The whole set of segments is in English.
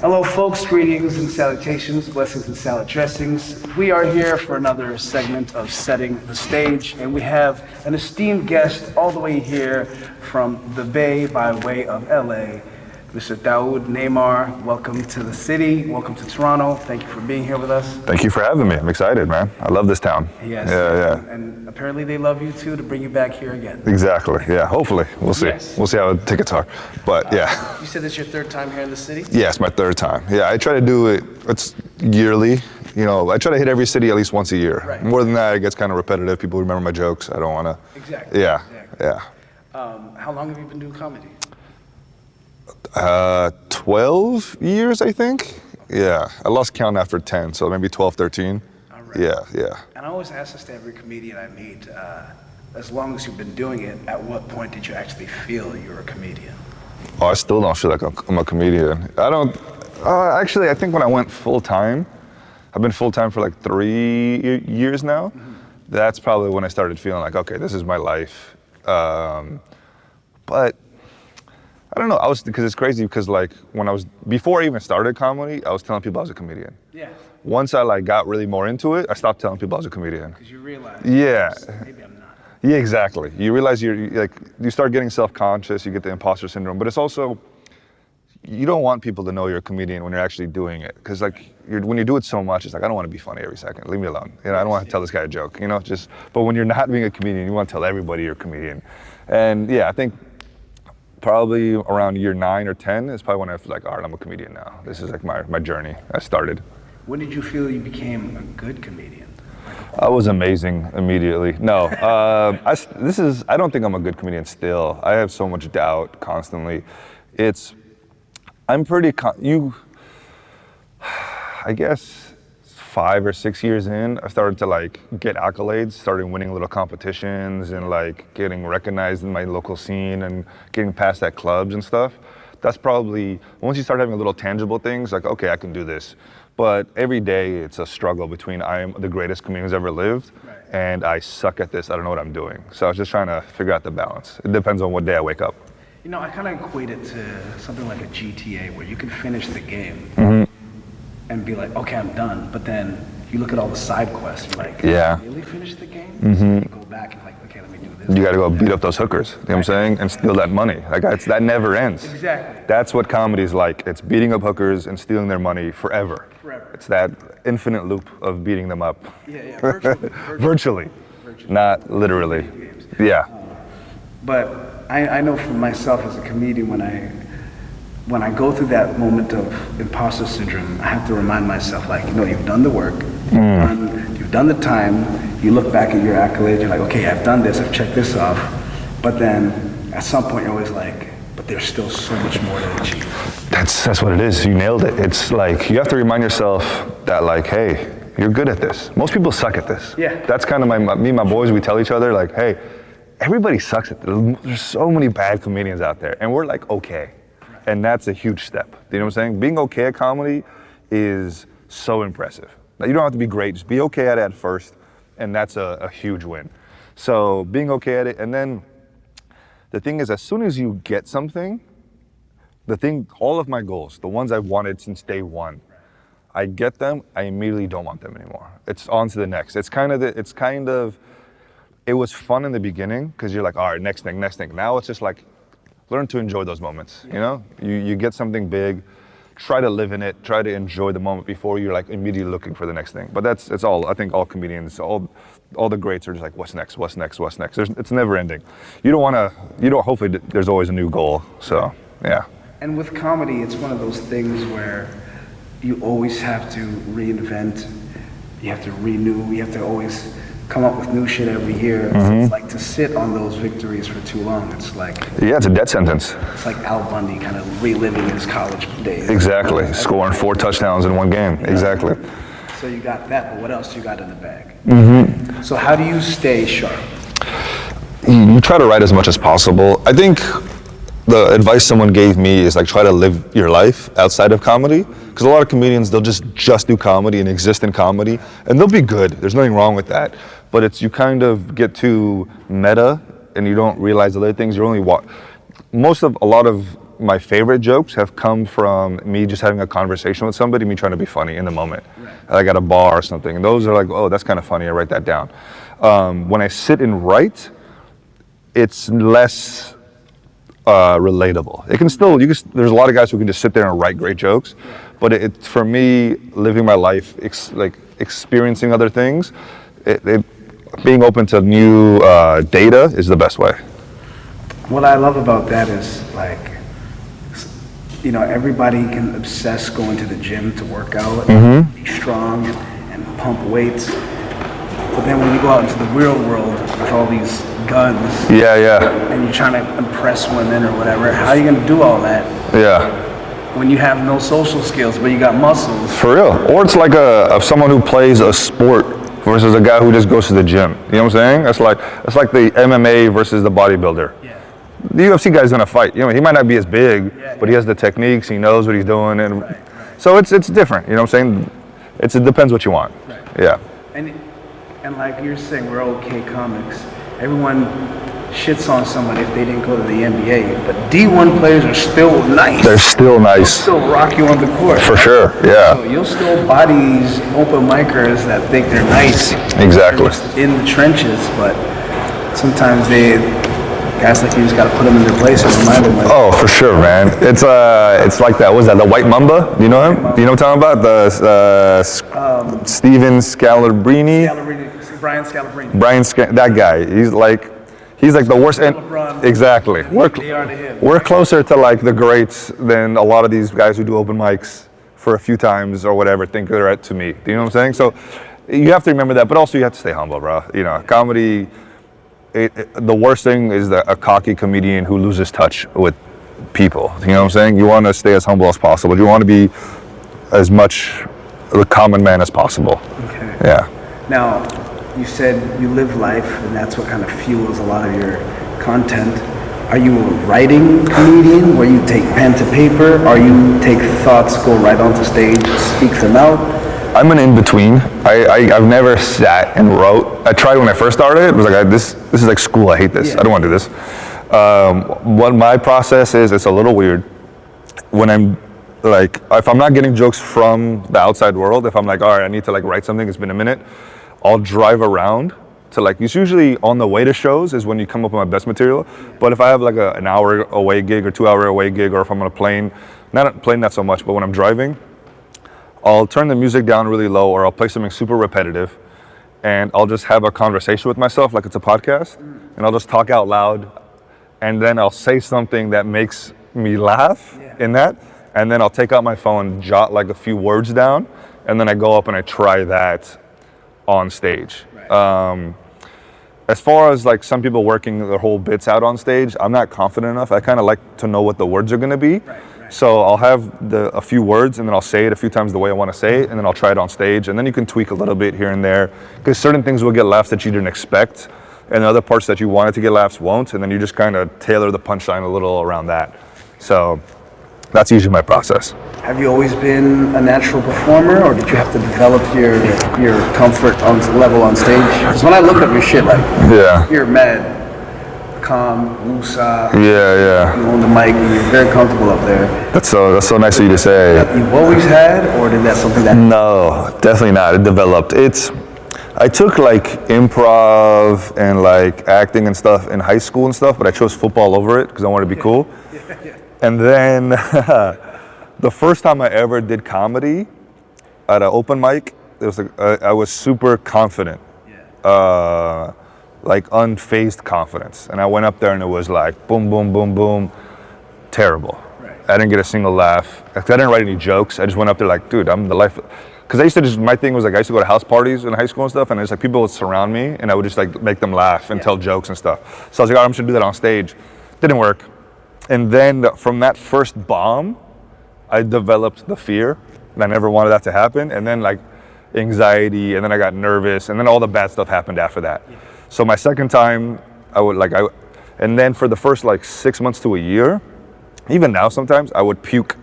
Hello folks, greetings and salutations, blessings and salad dressings. We are here for another segment of Setting the Stage, and we have an esteemed guest all the way here from the Bay by way of LA, Mr. Dauood Naimyar. Welcome to the city, welcome to Toronto. Thank you for being here with us. Thank you for having me. I'm excited, man. I love this town. Yes. Yeah. And apparently they love you too to bring you back here again. Exactly. Yeah. Hopefully. We'll see. Yes. We'll see how the tickets are. But yeah. You said this is your third time here in the city? Yeah, it's my third time. Yeah, I try to do it. It's yearly. You know, I try to hit every city at least once a year. Right. More than that, it gets kind of repetitive. People remember my jokes. I don't want to. Exactly. Yeah. Exactly. Yeah. How long have you been doing comedy? 12 years, I think. Yeah. I lost count after 10, so maybe 12, 13. All right. Yeah. And I always ask this to every comedian I meet, as long as you've been doing it, at what point did you actually feel you were a comedian? Oh, I still don't feel like I'm a comedian. I don't, actually, I think when I went full-time, I've been full-time for like 3 years now. Mm-hmm. That's probably when I started feeling like, okay, this is my life. But I don't know, because it's crazy because like before I even started comedy, I was telling people I was a comedian. Yeah. Once I like got really more into it, I stopped telling people I was a comedian. Because you realize, yeah, maybe I'm not. Yeah, exactly. You realize you start getting self-conscious, you get the imposter syndrome, but it's also, you don't want people to know you're a comedian when you're actually doing it. Because like, when you do it so much, it's like, I don't want to be funny every second, leave me alone. You know, I don't want to tell this guy a joke, you know, but when you're not being a comedian, you want to tell everybody you're a comedian. And yeah, I think probably around year 9 or 10 is probably when I feel like, all right, I'm a comedian now. This is like my journey. I started. When did you feel you became a good comedian? I was amazing immediately. No, I don't think I'm a good comedian still. I have so much doubt constantly. I guess 5 or 6 years in, I started to like get accolades, started winning little competitions and like getting recognized in my local scene and getting past at clubs and stuff. That's probably, once you start having little tangible things, like, okay, I can do this. But every day it's a struggle between I am the greatest comedian who's ever lived and I suck at this, I don't know what I'm doing. So I was just trying to figure out the balance. It depends on what day I wake up. You know, I kind of equate it to something like a GTA where you can finish the game and be like, okay, I'm done. But then you look at all the side quests, you're like, really finish the game? So you go back and like, okay, let me do this. You got to go beat up those hookers, you know what I'm saying? And steal that money. Like that never ends. Exactly. That's what comedy's like. It's beating up hookers and stealing their money forever. It's that infinite loop of beating them up. Yeah, Virtually. Not literally. Yeah. But I know for myself as a comedian, when I go through that moment of imposter syndrome, I have to remind myself, like, you know, you've done the work, you've done the time, you look back at your accolades, you're like, okay, I've done this, I've checked this off, but then at some point you're always like, but there's still so much more to achieve. That's what it is, you nailed it. It's like, you have to remind yourself that like, hey, you're good at this. Most people suck at this. Yeah. That's kind of me and my boys, we tell each other like, hey, everybody sucks at this. There's so many bad comedians out there and we're like, okay. And that's a huge step. You know what I'm saying? Being okay at comedy is so impressive. Now, you don't have to be great, just be okay at it at first, and that's a huge win. So being okay at it, and then the thing is, as soon as you get something, all of my goals, the ones I've wanted since day one, I get them, I immediately don't want them anymore. It's on to the next. It was fun in the beginning, because you're like, all right, next thing. Now it's just like, learn to enjoy those moments, you know? You get something big, try to live in it, try to enjoy the moment before you're like immediately looking for the next thing. But it's all, I think all comedians, all the greats are just like, what's next? It's never ending. Hopefully there's always a new goal, so yeah. And with comedy, it's one of those things where you always have to reinvent, you have to renew, you have to always come up with new shit every year. So it's like to sit on those victories for too long. It's like, yeah, it's a death sentence. It's like Al Bundy kind of reliving his college days. Exactly, scoring 4 touchdowns in one game. Yeah. Exactly. So you got that, but what else you got in the bag? So how do you stay sharp? You try to write as much as possible. I think the advice someone gave me is like, try to live your life outside of comedy. Because a lot of comedians, they'll just do comedy and exist in comedy, and they'll be good. There's nothing wrong with that. But you kind of get too meta, and you don't realize the other things. A lot of my favorite jokes have come from me just having a conversation with somebody, me trying to be funny in the moment, like at a bar or something. And those are like, oh, that's kind of funny. I write that down. When I sit and write, it's less relatable. It can still, there's a lot of guys who can just sit there and write great jokes, but it's for me, living my life, like experiencing other things, being open to new data is the best way. What I love about that is, like, you know, everybody can obsess going to the gym to work out, and be strong and pump weights. But then when you go out into the real world with all these guns, and you're trying to impress women or whatever, how are you going to do all that? When you have no social skills, but you got muscles. For real. Or it's like someone who plays a sport versus a guy who just goes to the gym. You know what I'm saying? It's like the MMA versus the bodybuilder. The UFC guy's gonna fight. You know, he might not be as big, but he has the techniques. He knows what he's doing, and so it's different. You know what I'm saying? It depends what you want. Yeah. And like you're saying, we're okay comics. Everyone shits on somebody if they didn't go to the NBA, but D1 players are still nice. They're still nice. They'll still rock you on the court. For sure. Yeah. So you'll still body these open micers that think they're nice. Exactly. In the trenches, but sometimes guys like you just gotta put them in their place and remind them. Like, oh, for sure, man. It's like that. What's that? The White Mamba? Do you know him? Do you know what I'm talking about? The Steven Scalabrini. Brian Scalabrine. That guy. He's like the worst. Exactly. We're closer to like the greats than a lot of these guys who do open mics for a few times or whatever think they're to me. Do you know what I'm saying? So you have to remember that, but also you have to stay humble, bro. You know, comedy. The worst thing is a cocky comedian who loses touch with people. You know what I'm saying? You want to stay as humble as possible. You want to be as much the common man as possible. Okay. Yeah. Now, you said you live life, and that's what kind of fuels a lot of your content. Are you a writing comedian where you take pen to paper, or you take thoughts, go right onto stage, speak them out? I'm an in-between. I've never sat and wrote. I tried when I first started. It was like, this is like school. I hate this. I don't want to do this. What my process is, it's a little weird. When I'm like, if I'm not getting jokes from the outside world, if I'm like, all right, I need to like write something, it's been a minute, I'll drive around to like, it's usually on the way to shows is when you come up with my best material. But if I have like an hour away gig or 2 hour away gig, or if I'm on a plane, not so much, but when I'm driving, I'll turn the music down really low, or I'll play something super repetitive, and I'll just have a conversation with myself like it's a podcast, and I'll just talk out loud, and then I'll say something that makes me laugh in that, and then I'll take out my phone, jot like a few words down, and then I go up and I try that on stage. As far as like some people working their whole bits out on stage, I'm not confident enough. I kind of like to know what the words are going to be. So I'll have a few words, and then I'll say it a few times the way I want to say it, and then I'll try it on stage, and then you can tweak a little bit here and there, because certain things will get laughs that you didn't expect, and other parts that you wanted to get laughs won't, and then you just kind of tailor the punchline a little around that. So that's usually my process. Have you always been a natural performer, or did you have to develop your comfort level on stage? Because when I look at your shit, like, you're mad calm, woosah. You own the mic, and you're very comfortable up there. That's so nice of you to say. You've always had, or did that something that? No, definitely not. It developed. I took like improv and like acting and stuff in high school and stuff, but I chose football over it because I wanted to be cool. And then the first time I ever did comedy at an open mic, it was like, I was super confident. Like unfazed confidence, and I went up there and it was like boom, boom, boom, boom, terrible. I didn't get a single laugh. I didn't write any jokes. I just went up there like, dude, I'm the life. Because my thing was like, I used to go to house parties in high school and stuff, and it's like people would surround me, and I would just like make them laugh and tell jokes and stuff. So I was like, oh, I'm just gonna do that on stage. Didn't work. And then from that first bomb, I developed the fear, and I never wanted that to happen. And then like anxiety, and then I got nervous, and then all the bad stuff happened after that. So my second time, and then for the first like 6 months to a year, even now sometimes, I would puke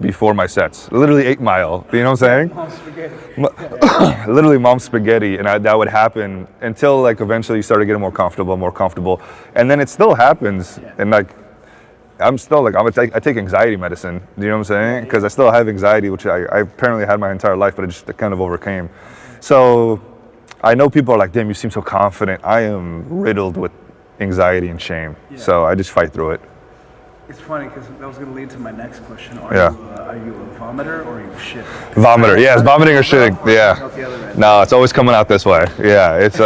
before my sets. Literally 8 Mile, you know what I'm saying? Mom's spaghetti. Literally mom's spaghetti, and that would happen until like eventually you started getting more comfortable. And then it still happens, and like, I'm still like, I take anxiety medicine, you know what I'm saying? Because I still have anxiety, which I apparently had my entire life, but it kind of overcame. So I know people are like, damn, you seem so confident. I am riddled with anxiety and shame. Yeah. So I just fight through it. It's funny because that was going to lead to my next question. Yeah. Are you a vomiter or are you a shit? Vomiter, yeah, it's vomiting or shitting, yeah. Out the other end. No, it's always coming out this way. Yeah, it's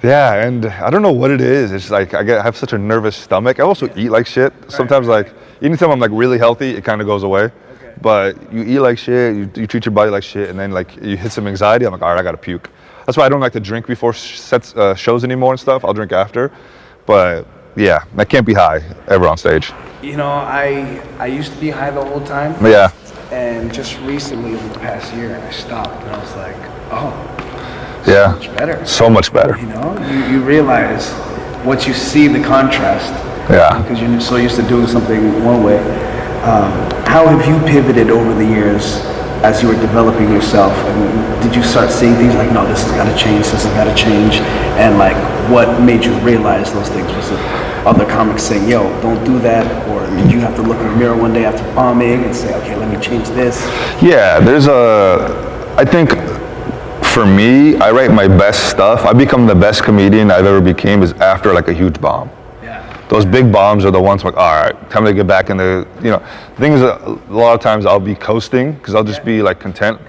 yeah, and I don't know what it is. It's like I have such a nervous stomach. I also eat like shit. Sometimes like anytime I'm like really healthy, it kind of goes away. Okay. But you eat like shit, you treat your body like shit, and then like you hit some anxiety. I'm like, all right, I gotta puke. That's why I don't like to drink before shows anymore and stuff. I'll drink after, but yeah, I can't be high ever on stage. You know, I used to be high the whole time. Yeah. And just recently, over the past year, I stopped and I was like, oh. Yeah. Much better. So much better. You know, you realize once you see the contrast. Yeah. Because you're so used to doing something one way. How have you pivoted over the years as you were developing yourself? And did you start seeing things like, no, this has got to change, this has got to change? And like, what made you realize those things? Was it other comics saying, yo, don't do that? Or did you have to look in the mirror one day after bombing and say, okay, let me change this? Yeah, I think, for me, I write my best stuff. I become the best comedian I've ever became is after like a huge bomb. Yeah. Those big bombs are the ones like, all right, time to get back in the, you know, the thing is a lot of times I'll be coasting because I'll just be like content,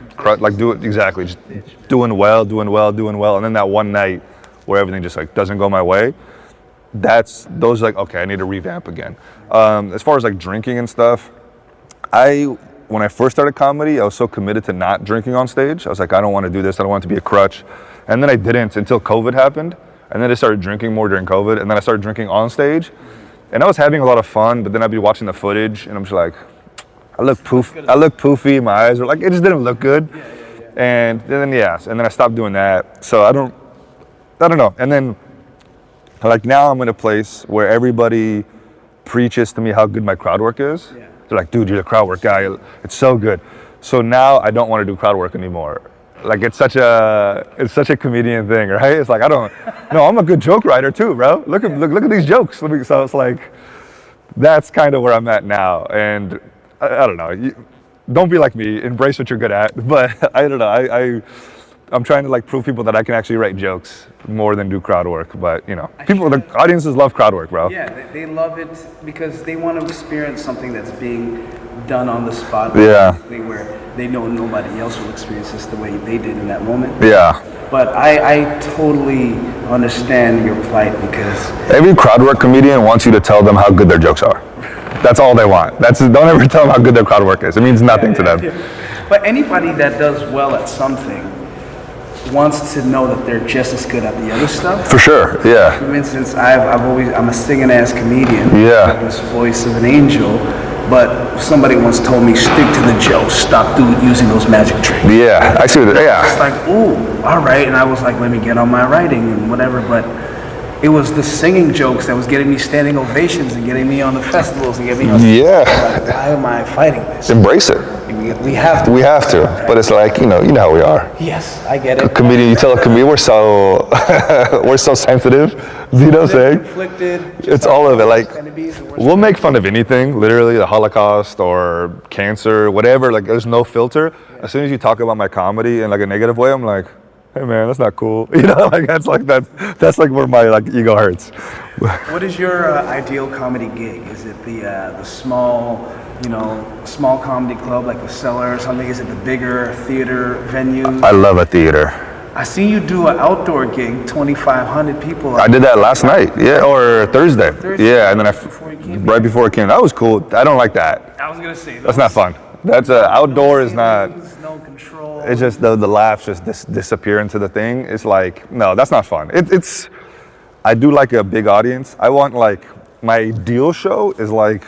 like do it exactly, just doing well. And then that one night where everything just like doesn't go my way, those like, okay, I need to revamp again. As far as like drinking and stuff, when I first started comedy, I was so committed to not drinking on stage. I was like, I don't want to do this. I don't want it to be a crutch. And then I didn't until COVID happened. And then I started drinking more during COVID. And then I started drinking on stage. And I was having a lot of fun, but then I'd be watching the footage and I'm just like, I look poofy. My eyes were like, it just didn't look good. And then I stopped doing that. So I don't know. And then like now I'm in a place where everybody preaches to me how good my crowd work is. Yeah. They're like, dude, you're the crowd work guy. It's so good. So now I don't want to do crowd work anymore. Like it's such a comedian thing, right? It's like I'm a good joke writer too, bro. Look at these jokes. So it's like that's kind of where I'm at now. And I don't know. Don't be like me. Embrace what you're good at. But I don't know. I'm trying to like prove people that I can actually write jokes more than do crowd work. But you know, the audiences love crowd work, bro. Yeah, they love it because they want to experience something that's being done on the spot. Yeah. Where they know nobody else will experience this the way they did in that moment. Yeah. But I totally understand your plight because every crowd work comedian wants you to tell them how good their jokes are. That's all they want. Don't ever tell them how good their crowd work is. It means nothing to them. Yeah. But anybody that does well at something wants to know that they're just as good at the other stuff. For sure, yeah. For instance, I'm a singing ass comedian. Yeah. I've got this voice of an angel, but somebody once told me, stick to the jokes, stop using those magic tricks. Yeah, I see what It's like, ooh, all right. And I was like, let me get on my writing and whatever, but it was the singing jokes that was getting me standing ovations and getting me on the festivals and getting me on yeah. Like, why am I fighting this? Embrace it. We have to. We have to. But it's like, you know how we are. Yes, I get it. A comedian, you tell a comedian, we're so sensitive. You know what I'm saying? Conflicted. It's all of it. Like, we'll make fun of anything, literally the Holocaust or cancer, whatever. Like, there's no filter. As soon as you talk about my comedy in like a negative way, I'm like, hey man, that's not cool. You know, like that's like where my like ego hurts. What is your ideal comedy gig? Is it the small, small comedy club like the Cellar or something? Is it the bigger theater venue? I love a theater. I see you do an outdoor gig, 2,500 people. I did that last night, or Thursday. Yeah, and then right before it came. That was cool. I don't like that. I was gonna say that's not fun. That's outdoor is not. No control. It's just the laughs just disappear into the thing. It's like no, that's not fun. It's. I do like a big audience. I want like my ideal show is like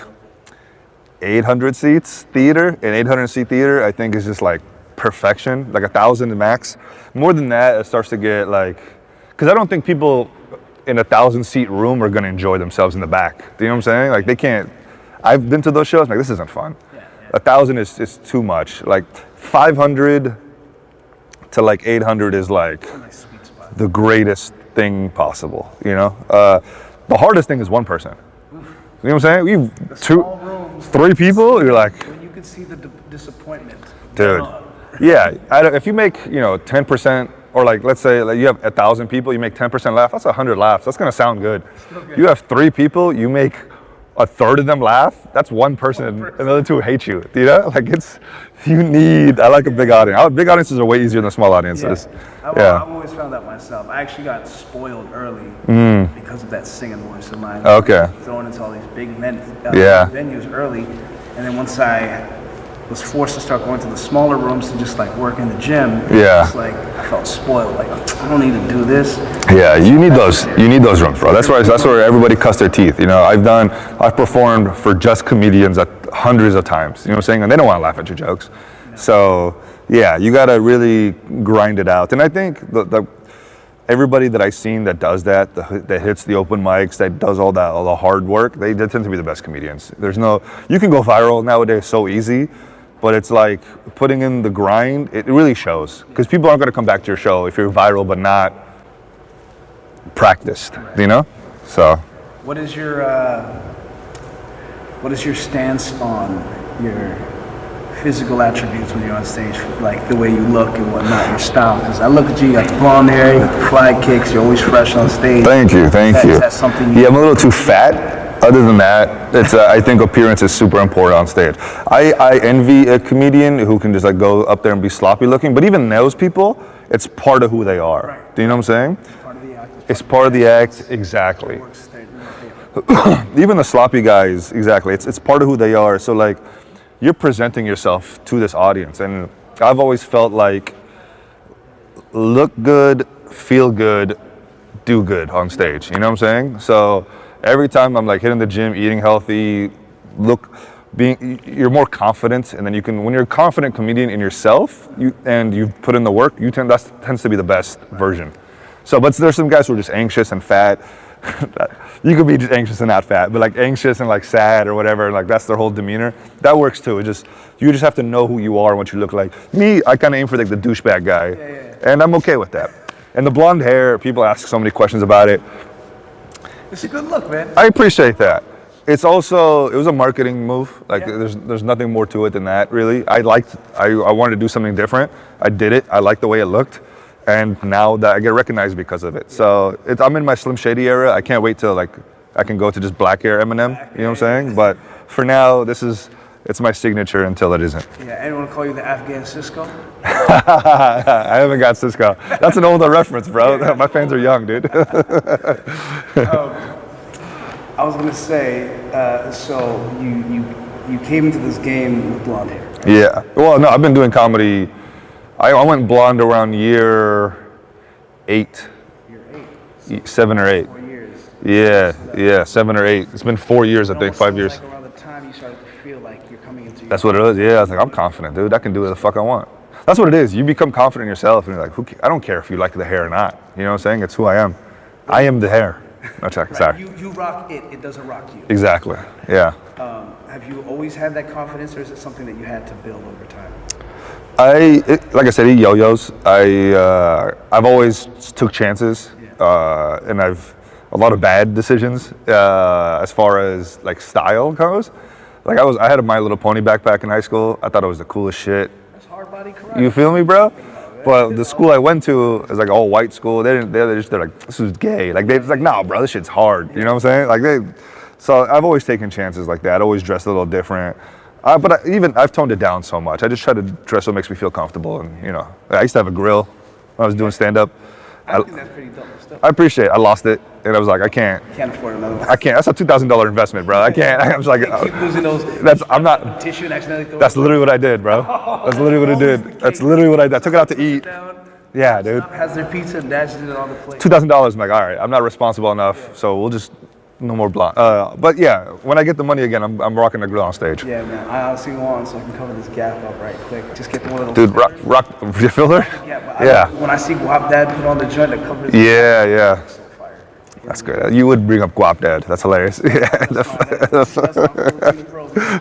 800 seats theater. An 800 seat theater I think is just like perfection, like 1,000 max. More than that, it starts to get like, because I don't think people in 1,000 seat room are gonna enjoy themselves in the back. Do you know what I'm saying? Like they can't. I've been to those shows. I'm like this isn't fun. 1,000 is too much. Like 500 to like 800 is like the greatest thing possible. You know, the hardest thing is one person. You know what I'm saying? We Small rooms, 3 people. You're like, when you can see the disappointment. dude. Yeah, if you make 10%, or like let's say like you have 1,000 people, you make 10% laugh. That's 100 laughs. That's gonna sound good. You have 3 people, you make a third of them laugh. That's one person, and the other 2 hate you. You know, like I like a big audience. Big audiences are way easier than small audiences. Yeah. I've always found that myself. I actually got spoiled early because of that singing voice of mine. Okay. Thrown into all these big Yeah. venues early, and then once I was forced to start going to the smaller rooms to just like work in the gym. Yeah. It's like I felt spoiled. Like I don't need to do this. Yeah, you need those rooms, bro. That's where everybody cuts their teeth. You know, I've performed for just comedians hundreds of times. You know what I'm saying? And they don't want to laugh at your jokes. So yeah, you gotta really grind it out. And I think the everybody that I've seen that does that hits the open mics, that does all the hard work, they tend to be the best comedians. You can go viral nowadays so easy, but it's like putting in the grind, it really shows. Because people aren't gonna come back to your show if you're viral but not practiced, you know? So. What is your stance on your physical attributes when you're on stage, like the way you look and whatnot, your style? Because I look at you, you got the blonde hair, you got the fly kicks, you're always fresh on stage. Thank you. Is that something you... Yeah, I'm a little too fat. Other than that, it's I think appearance is super important on stage. I envy a comedian who can just like go up there and be sloppy looking, but even those people, it's part of who they are. Right. Do you know what I'm saying? It's part of the act. It's part of the act, exactly. Even the sloppy guys, exactly. It's part of who they are. So like, you're presenting yourself to this audience, and I've always felt like look good, feel good, do good on stage. You know what I'm saying? So every time I'm like hitting the gym, eating healthy, you're more confident, and then when you're a confident comedian in yourself, and you've put in the work, that tends to be the best version. So, but there's some guys who are just anxious and fat. You could be just anxious and not fat, but like anxious and like sad or whatever, like that's their whole demeanor. That works too. You just have to know who you are and what you look like. Me, I kind of aim for like the douchebag guy, and I'm okay with that. And the blonde hair, people ask so many questions about it. It's a good look, man. I appreciate that. It was a marketing move. Like there's nothing more to it than that, really. I wanted to do something different. I did it. I liked the way it looked. And now that I get recognized because of it. So I'm in my Slim Shady era. I can't wait till like I can go to just black hair Eminem. You know what I'm saying? But for now, it's my signature until it isn't. Yeah, anyone call you the Afghan Cisco? I haven't got Cisco. That's an older reference, bro. My fans are young, dude. I was gonna say, so you came into this game with blonde hair. Right? Yeah. Well, no, I've been doing comedy. I went blonde around year 8. Year 8. 7 or 8. 4 years. Yeah, 7 or 8. It's been 4 years, I think, 5 years. Like around the time you started to feel like you're coming into. That's what it is. Yeah, I was like, I'm confident, dude. I can do what the fuck I want. That's what it is. You become confident in yourself, and you're like, I don't care if you like the hair or not. You know what I'm saying? It's who I am. I am the hair. No, check. Sorry. You rock it. It doesn't rock you. Exactly. Yeah. Have you always had that confidence, or is it something that you had to build over time? Like I said, it yo-yos. I've always took chances, and I've a lot of bad decisions as far as like style goes. Like I had a My Little Pony backpack in high school. I thought it was the coolest shit. That's hard body karate. You feel me, bro? But the school I went to is like all white school. They're like, this is gay. Like it's like, nah, bro, this shit's hard. You know what I'm saying? So I've always taken chances like that. Always dressed a little different. But I've toned it down so much. I just try to dress what makes me feel comfortable. And I used to have a grill when I was doing stand-up. I think that's pretty dope stuff. I appreciate it. I lost it, and I was like, I can't afford another one. I can't. That's a $2,000 investment, bro. I can't. I'm just like, keep losing those. I'm not. Tissue and accidentally throw That's literally what I did, bro. That's literally what I did. That's literally what I did. I took it out to eat. Yeah, dude. Has their pizza and dashes it on the plate. $2,000. I'm like, all right, I'm not responsible enough, so we'll just no more blonde. But yeah, when I get the money again, I'm rocking the grill on stage. Yeah, man. I honestly want so I can cover this gap up right quick. Just get one of those. Dude, rock your filter? Yeah. When I see Guap Dad put on the joint that covers. Yeah. So fire. That's good. You would bring up Guap Dad. That's hilarious. Yeah.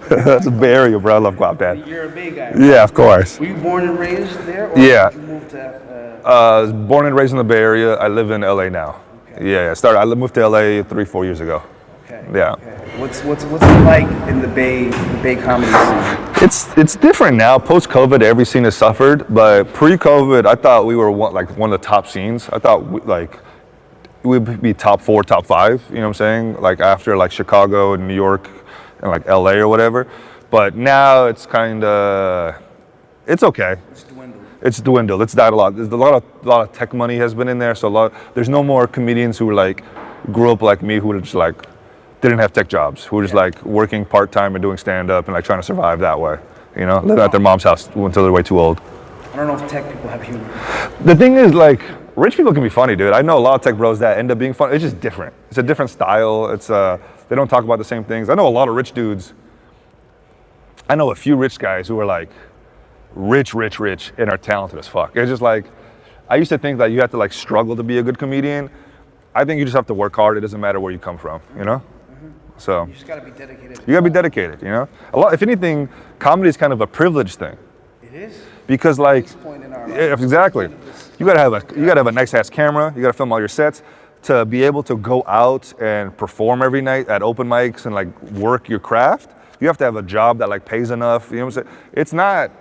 That's a Bay Area, bro. I love Guap Dad. You're a Bay guy. Right? Yeah, of course. Were you born and raised there? Or Yeah. Did you move to? I was born and raised in the Bay Area. I live in LA now. Okay. Yeah. I moved to LA 3-4 years ago. Okay. Yeah. Okay. What's it like in the Bay comedy scene? It's different now. Post-COVID, every scene has suffered, but pre-COVID, I thought we were one of the top scenes. I thought we'd be top 4, top 5. You know what I'm saying? Like after like Chicago and New York and like LA or whatever. But now it's kind of, it's okay. It's dwindled. It's died a lot. There's a lot of tech money has been in there. So there's no more comedians who like grew up like me who were just like didn't have tech jobs, who were just like working part-time and doing stand-up and like trying to survive that way. You know, living at their mom's house until they're way too old. I don't know if tech people have humor. The thing is, like, rich people can be funny, dude. I know a lot of tech bros that end up being funny. It's just different. It's a different style. It's they don't talk about the same things. I know a lot of rich dudes. I know a few rich guys who are like rich and are talented as fuck. It's just like, I used to think that you have to like struggle to be a good comedian. I think you just have to work hard. It doesn't matter where you come from, you know? So you just gotta be dedicated. You gotta be dedicated, you know? If anything, comedy is kind of a privilege thing. It is. Because like, yeah, exactly. You gotta have a nice ass camera. You gotta film all your sets to be able to go out and perform every night at open mics and like work your craft. You have to have a job that like pays enough. You know what I'm saying? It's not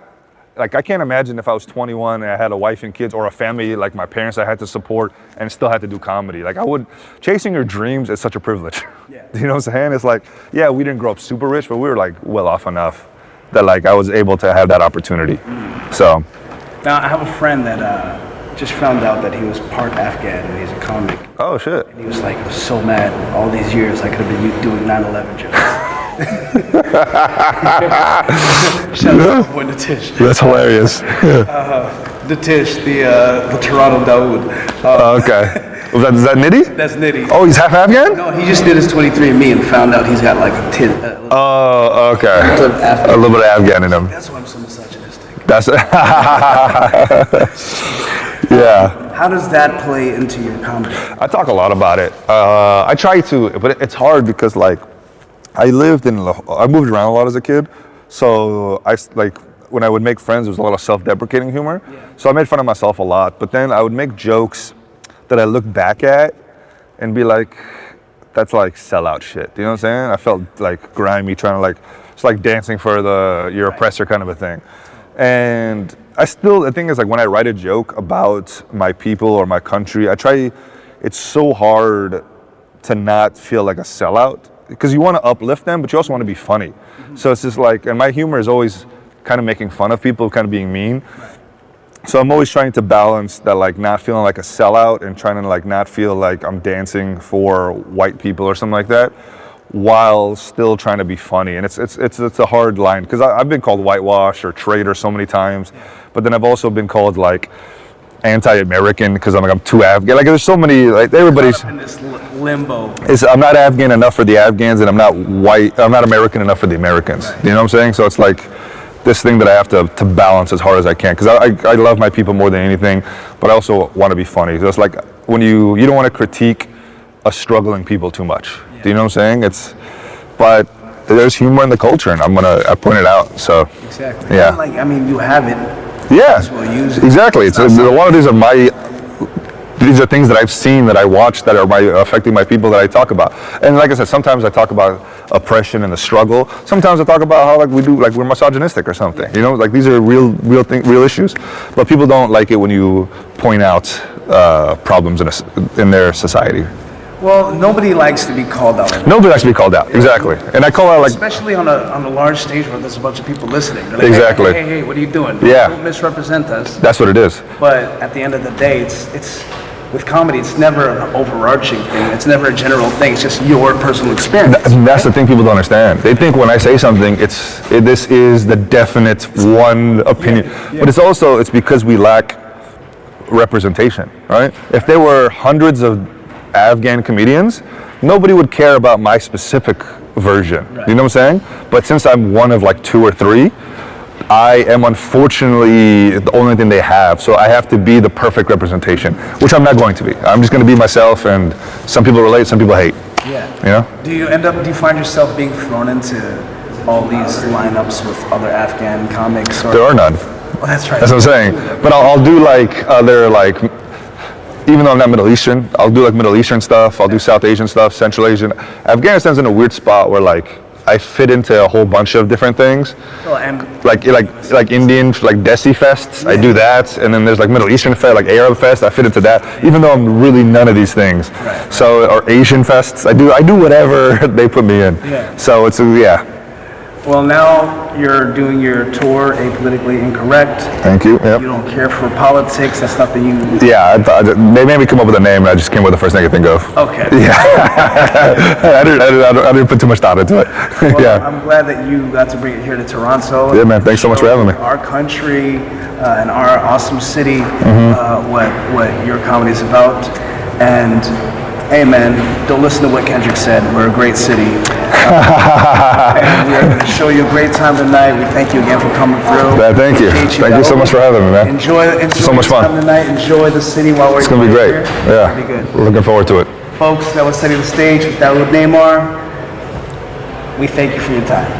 like, I can't imagine if I was 21 and I had a wife and kids or a family like my parents I had to support and still had to do comedy. Like chasing your dreams is such a privilege. Yeah. You know what I'm saying? It's like, yeah, we didn't grow up super rich, but we were like well off enough that like I was able to have that opportunity. So. Now I have a friend that just found out that he was part Afghan and he's a comic. Oh shit. And he was like, I'm so mad all these years I could have been doing 9/11 jokes. Shout out to boy Nitish. That's hilarious. Nitish, the Toronto Dauood. Okay. Is that Nitty? That's Nitty. Oh, he's half Afghan? No, he just did his 23andMe and found out he's got like a tin. Oh, okay. A little bit of Afghan in him. That's why I'm so misogynistic. That's yeah. How does that play into your comedy? I talk a lot about it. I try to, but it's hard because like I moved around a lot as a kid, so when I would make friends, there was a lot of self-deprecating humor. Yeah. So I made fun of myself a lot, but then I would make jokes that I look back at and be like, that's like sellout shit. You know what I'm saying? I felt like grimy, trying to like, it's like dancing for your oppressor kind of a thing. And the thing is like when I write a joke about my people or my country, it's so hard to not feel like a sellout because you want to uplift them, but you also want to be funny. Mm-hmm. So it's just like, and my humor is always kind of making fun of people, kind of being mean. So I'm always trying to balance that, like not feeling like a sellout and trying to like not feel like I'm dancing for white people or something like that, while still trying to be funny. And it's a hard line because I've been called whitewash or traitor so many times, but then I've also been called like anti-American because I'm too Afghan. Like there's so many, like everybody's in this limbo. I'm not Afghan enough for the Afghans and I'm not American enough for the Americans. You know what I'm saying? So it's like this thing that I have to balance as hard as I can because I love my people more than anything, but I also want to be funny. So it's like when you don't want to critique a struggling people too much. Yeah. Do you know what I'm saying? But there's humor in the culture, and I point it out. So exactly. Yeah. You have it. Yeah. Well, use it. Exactly. A lot of these are things that I've seen that I watch that are affecting my people that I talk about. And like I said, sometimes I talk about oppression and the struggle. Sometimes I talk about how we're misogynistic or something. You know, like these are real issues. But people don't like it when you point out problems in their society. Well, nobody likes to be called out. Nobody likes to be called out, exactly. And I call out especially on a large stage where there's a bunch of people listening. They're like, exactly. Hey, what are you doing? Yeah. Don't misrepresent us. That's what it is. But at the end of the day, it's with comedy, it's never an overarching thing. It's never a general thing. It's just your personal experience. That's the thing people don't understand. They think when I say something, this is the definite one opinion. Yeah. But it's because we lack representation, right? If there were hundreds of Afghan comedians, nobody would care about my specific version. Right. You know what I'm saying? But since I'm one of like 2 or 3, I am unfortunately the only thing they have. So I have to be the perfect representation, which I'm not going to be. I'm just going to be myself, and some people relate, some people hate. Yeah. You know? Do you find yourself being thrown into all these lineups with other Afghan comics? There are none. Well, that's right. That's what I'm saying. But I'll do like other like even though I'm not Middle Eastern, I'll do like Middle Eastern stuff, I'll do South Asian stuff, Central Asian. Afghanistan's in a weird spot where like I fit into a whole bunch of different things. Oh, and Like Indian, like Desi fests, I do that, and then there's like Middle Eastern fest, like Arab fest, I fit into that, even though I'm really none of these things. Right. So, or Asian fests, I do whatever they put me in. Yeah. So it's yeah. well, now you're doing your tour, Apolitically Incorrect. Thank you. Yep. You don't care for politics. That's not that you. Yeah, they made me come up with a name, and I just came with the first thing I could think of. Okay. Yeah. I didn't put too much thought into it. Well, Yeah. I'm glad that you got to bring it here to Toronto. Yeah, man. Thanks so much for having me. Our country and our awesome city, what your comedy is about. And hey, man, don't listen to what Kendrick said. We're a great city. And we are going to show you a great time tonight. We thank you again for coming through. Yeah, thank you. Thank you so much for having me, man. Enjoy so much your fun time tonight. Enjoy the city while we're It's gonna be great. here. Yeah. It'll be good. Looking forward to it. Folks, that was Setting the Stage with Dauood Naimyar. We thank you for your time.